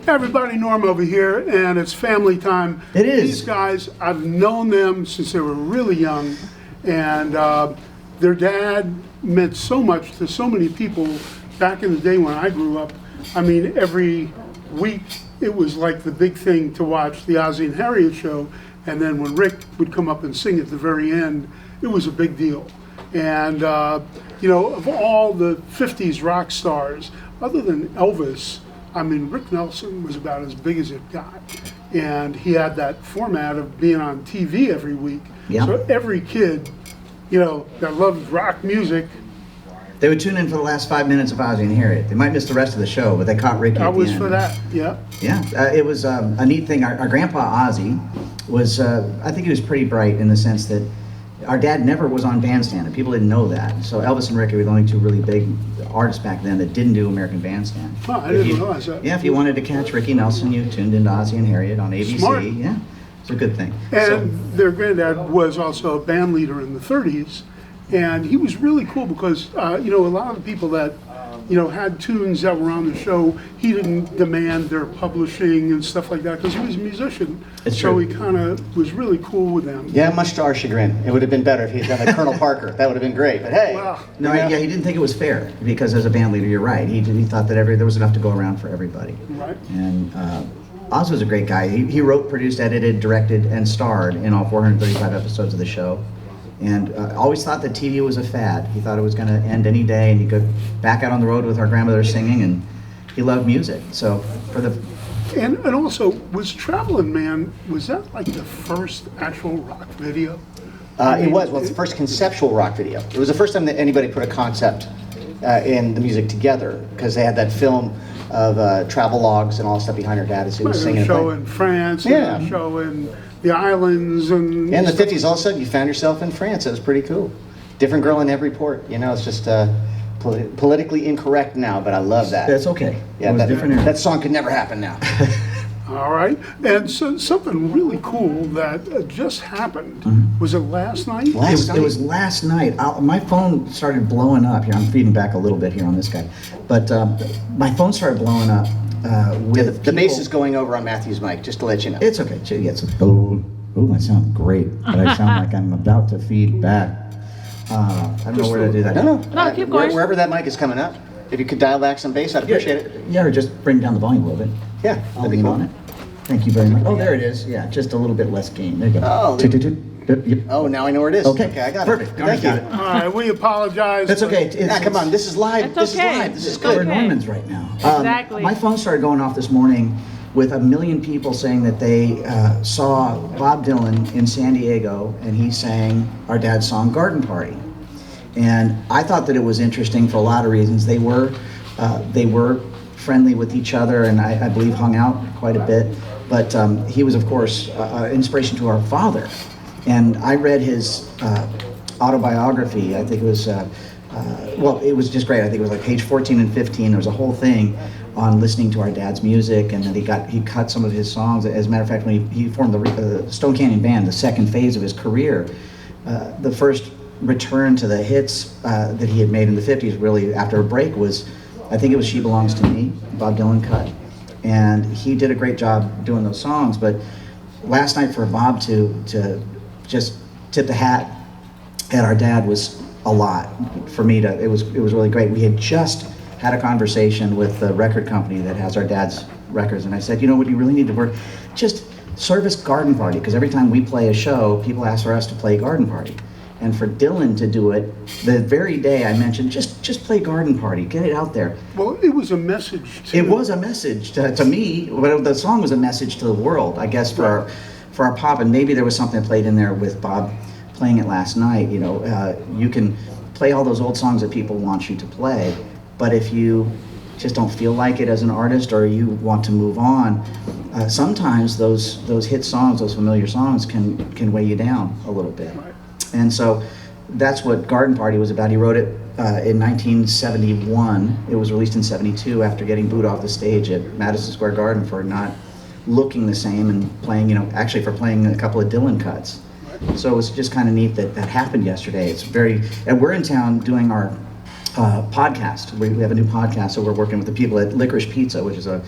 Everybody, Norm over here, and it's family time. It is. These guys, I've known them since they were really young, and their dad meant so much to so many people back in the day when I grew up. I mean, every week it was like the big thing to watch the Ozzie and Harriet show, and then when Rick would come up and sing at the very end, it was a big deal. And, you know, of all the 50s rock stars, other than Elvis, I mean, Rick Nelson was about as big as it got. And he had that format of being on TV every week. Yeah. So every kid, you know, that loved rock music. They would tune in for the last 5 minutes of Ozzie and Harriet. They might miss the rest of the show, but they caught Ricky I at the was end. for that, yeah. Yeah, it was a neat thing. Our grandpa Ozzie was, I think he was pretty bright in the sense that our dad never was on Bandstand, and people didn't know that. So Elvis and Ricky were the only two really big artists back then that didn't do American Bandstand. Oh, I didn't realize that. Yeah, if you wanted to catch Ricky Nelson, you tuned into Ozzie and Harriet on ABC. Smart. Yeah, it's a good thing. And their granddad was also a band leader in the 30s, and he was really cool because, you know, a lot of the people that, you know, had tunes that were on the show, he didn't demand their publishing and stuff like that because he was a musician. It's so true. he kind of was really cool with them. Yeah, much to our chagrin. It would have been better if he had done like Colonel Parker. That would have been great. But hey. Wow. No, you know, yeah, he didn't think it was fair because as a band leader, you're right. He thought that there was enough to go around for everybody. Right. And Oz was a great guy. He wrote, produced, edited, directed, and starred in all 435 episodes of the show. And always thought that TV was a fad. He thought it was going to end any day, and he could back out on the road with our grandmother singing, and he loved music. So for the And also, was Travelin' Man, was that like the first actual rock video? It was. Well, it's the first conceptual rock video. It was the first time that anybody put a concept in the music together, because they had that film of travel logs and all stuff behind her dad as he was singing. A show and in France, Yeah. and a show in the islands, and in the 50s, all of a sudden, you found yourself in France. It was pretty cool. Different girl in every port. You know, it's just politically incorrect now, but I love that. That's okay. Yeah, It was that, different era. that song could never happen now. All right, and so something really cool that just happened. Was it last night? It was last night. My phone started blowing up here. I'm feeding back a little bit here on this guy, but my phone started blowing up with The bass people- is going over on Matthew's mic, just to let you know. It's okay. It's I sound great, but I sound like I'm about to feed back. I don't know where to do that. No. Keep going. Wherever that mic is coming up, if you could dial back some bass, I'd appreciate it. Yeah, or just bring down the volume a little bit. Yeah, I'll that'd be lean cool. on it. Thank you very much. Oh, there it is. Yeah, just a little bit less gain. There you go. Oh, Toot, toot, toot. Yep. Oh, now I know where it is. Okay. I got Perfect. it. All right, Thank got you. it. All right, we apologize. That's okay. Yeah, come on, this is live. It's This is okay. live. This is It's good. We're okay. Normans right now. Exactly. My phone started going off this morning with 1 million people saying that they saw Bob Dylan in San Diego, and he sang our dad's song "Garden Party." And I thought that it was interesting for a lot of reasons. They were friendly with each other, and I believe hung out quite a bit. But he was, of course, inspiration to our father. And I read his autobiography. I think it was, well, it was just great. I think it was like page 14 and 15. There was a whole thing on listening to our dad's music, and then he cut some of his songs. As a matter of fact, when he formed the Stone Canyon Band, the second phase of his career, the first return to the hits that he had made in the 50s, really after a break, was, I think it was She Belongs to Me, Bob Dylan cut. And he did a great job doing those songs, but last night for Bob to just tip the hat at our dad was a lot for me. It was really great. We had just had a conversation with the record company that has our dad's records, and I said, you know what, you really need to work, just service Garden Party, because every time we play a show, people ask for us to play Garden Party. And for Dylan to do it, the very day I mentioned, just play Garden Party, get it out there. Well, it was a message to... It was a message to me, but the song was a message to the world, I guess, for our pop, and maybe there was something played in there with Bob playing it last night. You know, you can play all those old songs that people want you to play, but if you just don't feel like it as an artist, or you want to move on, sometimes those hit songs, those familiar songs can weigh you down a little bit. Right. And so that's what Garden Party was about. He wrote it in 1971. It was released in 72 after getting booed off the stage at Madison Square Garden for not looking the same and playing, actually for playing a couple of Dylan cuts. So it was just kind of neat that happened yesterday. And we're in town doing our podcast. We have a new podcast, so we're working with the people at Licorice Pizza, which is a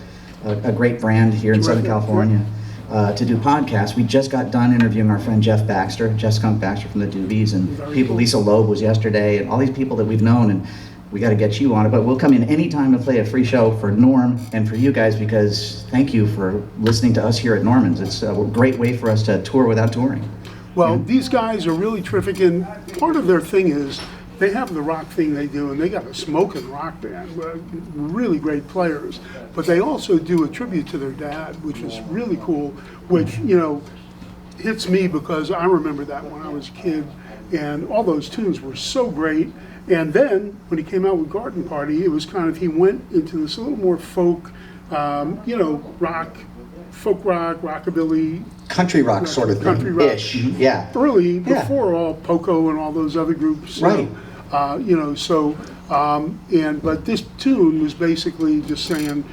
a great brand here in Southern California, to do podcasts. We just got done interviewing our friend Jeff Skunk Baxter from the Doobies, and people, Lisa Loeb was yesterday, and all these people that we've known, and we got to get you on it. But we'll come in anytime to play a free show for Norm and for you guys, because thank you for listening to us here at Norman's. It's a great way for us to tour without touring. Well, these guys are really terrific, and part of their thing is they have the rock thing they do, and they got a smoking rock band, really great players. But they also do a tribute to their dad, which is really cool, which, hits me because I remember that when I was a kid, and all those tunes were so great. And then when he came out with Garden Party, it was kind of, he went into this a little more folk, rock, folk rock, rockabilly, Country rock sort of country rock thing-ish. Yeah. early, before all Poco and all those other groups. Right. But this tune was basically just saying,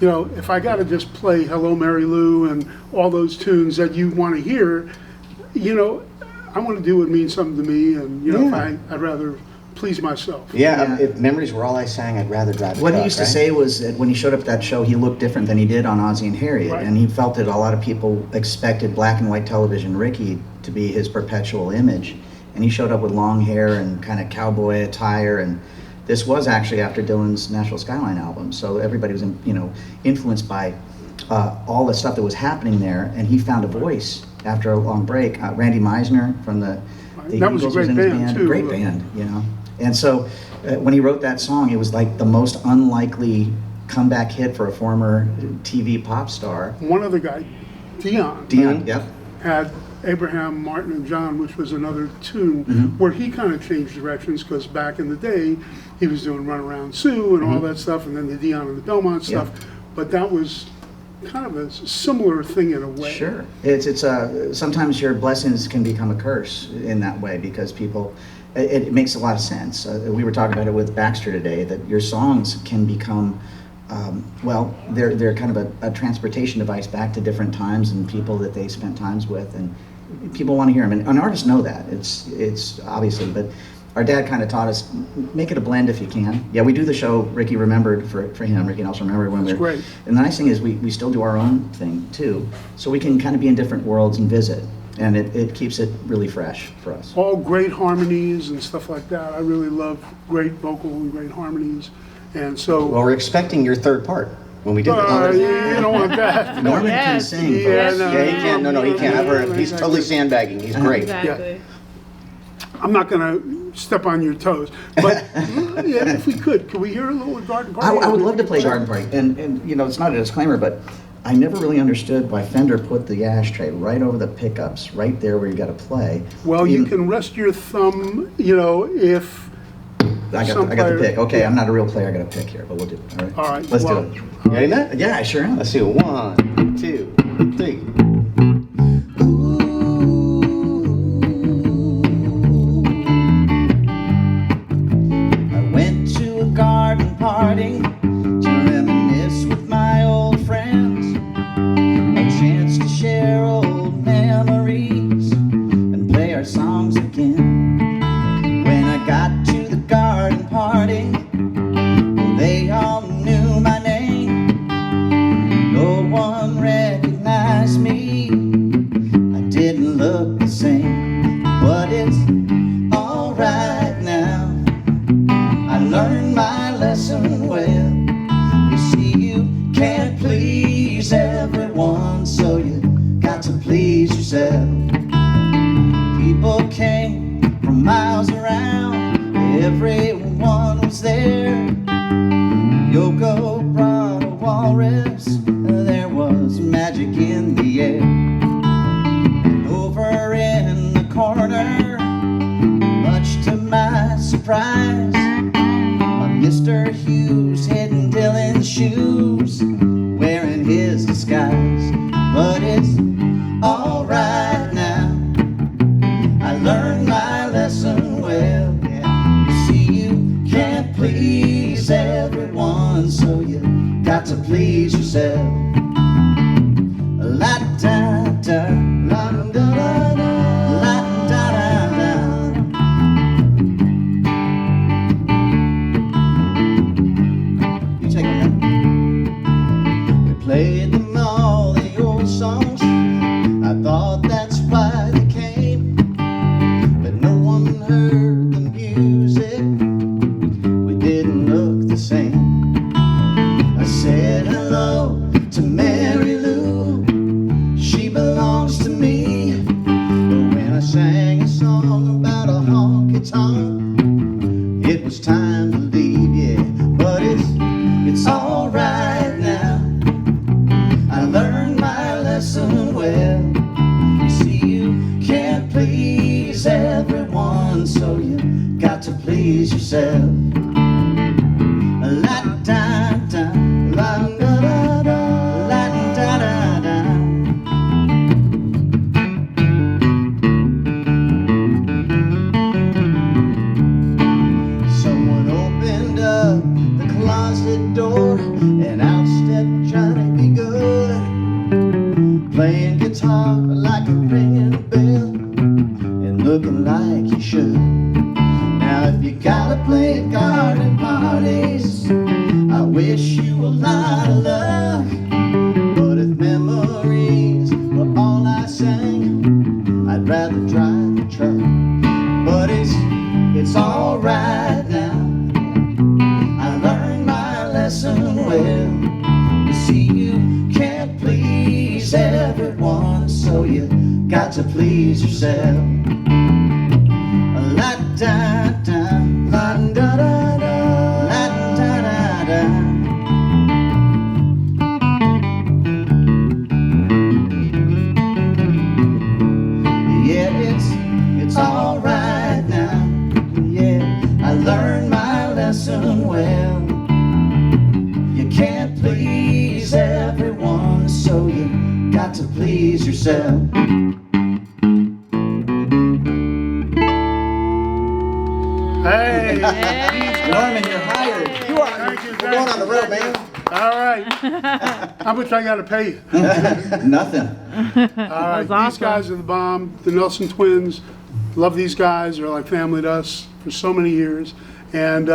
if I got to just play Hello Mary Lou and all those tunes that you want to hear, I want to do what means something to me, and I'd rather please myself. Yeah, if memories were all I sang, I'd rather drive a What truck, he used to right? say was that when he showed up at that show, he looked different than he did on Ozzie and Harriet, Right. and he felt that a lot of people expected black and white television Ricky to be his perpetual image, and he showed up with long hair and kind of cowboy attire, and this was actually after Dylan's Nashville Skyline album, so everybody was, influenced by all the stuff that was happening there, and he found a voice after a long break. Randy Meisner from the That was a Eagles great in his band, too. Great band, And so when he wrote that song, it was like the most unlikely comeback hit for a former TV pop star. One other guy, Dion, Yep. had Abraham, Martin, and John, which was another tune where he kind of changed directions, because back in the day, he was doing Run Around Sue and all that stuff, and then the Dion and the Belmont stuff. But that was kind of a similar thing in a way. Sure. It's sometimes your blessings can become a curse in that way, because people, it makes a lot of sense. We were talking about it with Baxter today, that your songs can become, they're kind of a transportation device back to different times and people that they spent times with, and people want to hear them. And artists know that. It's obviously, but our dad kind of taught us, make it a blend if you can. Yeah, we do the show Ricky Remembered for him. Ricky also remembered when That's great. And the nice thing is we still do our own thing too. So we can kind of be in different worlds and visit. And it keeps it really fresh for us. All great harmonies and stuff like that. I really love great vocal and great harmonies. And so, Well, we're expecting your third part when we do this. you don't want that. Norman can Yes. sing. Yeah, folks. no. Yeah, he can't. No, he can't. I've heard him. He's totally sandbagging. He's great. Exactly. I'm not going to step on your toes, but if we could we hear a little Garden Party? I would love to play Garden Party. And it's not a disclaimer, but I never really understood why Fender put the ashtray right over the pickups, right there where you got to play. Well, you can rest your thumb, if I got some the player- pick. Okay, I'm not a real player. I got a pick here, but we'll do it. All right. All right, Let's well, do it. You ready, Matt? Yeah, I sure am. Let's do it. 1, 2, 3. I went to a garden party to reminisce with my old friends. A chance to share old memories and play our songs again. When I got to the garden party, well, they all knew my name. No one recognized me. I didn't look the same, but it's alright now. I learned my lesson well. You see, you can't please everyone, so you got to please yourself. People came from miles around, everyone was there. Yoko brought a walrus, there was magic in the air. And over in the corner, much to my surprise, Mr. Hughes hidden Dylan's shoes, wearing his disguise. But it's alright now. I learned my lesson well. Yeah. You see, you can't please everyone, so you got to please yourself. La da da, la da da da, la da da da. please yourself. La da da, la da da da, la da da da. Someone opened up the closet door, and out stepped Johnny Be Good, playing guitar like a ringing bell, and looking like he should. Now if you gotta play at garden parties, I wish you a lot of luck. But if memories were all I sang, I'd rather drive the truck. But it's alright now, I learned my lesson well. You see, you can't please everyone, so you got to please yourself. La da da, la da da da, la da da da. Yeah, it's all right now. Yeah, I learned my lesson well. You can't please everyone, so you got to please yourself. Hey, Norman, you're hired. You are. Thank you, We're thank going on the you, road, thank man. all right. How much I got to pay you? Nothing. All right, That's these awesome. guys are the bomb. The Nelson twins. Love these guys. They're like family to us for so many years. And,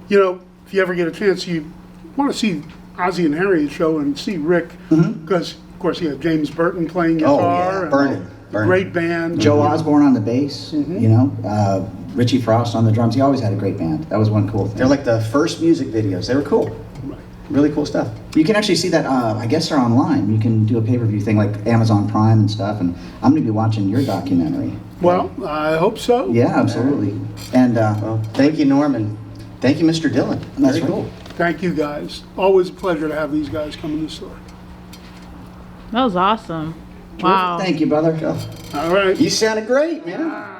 you know, if you ever get a chance, you want to see Ozzy and Harriet show and see Rick, because, of course, you have James Burton playing guitar. and Burnin'. Great band. Joe Osborne on the bass, you know, Richie Frost on the drums. He always had a great band. That was one cool thing. They're like the first music videos. They were cool. Really cool stuff. You can actually see that, I guess they're online. You can do a pay-per-view thing like Amazon Prime and stuff, and I'm going to be watching your documentary. Well, I hope so. Yeah, absolutely. And Well, thank you, Norman. Thank you, Mr. Dillon. That's Very right. cool. Thank you, guys. Always a pleasure to have these guys come in the store. That was awesome. Wow. thank you, brother. All right. You sounded great, man.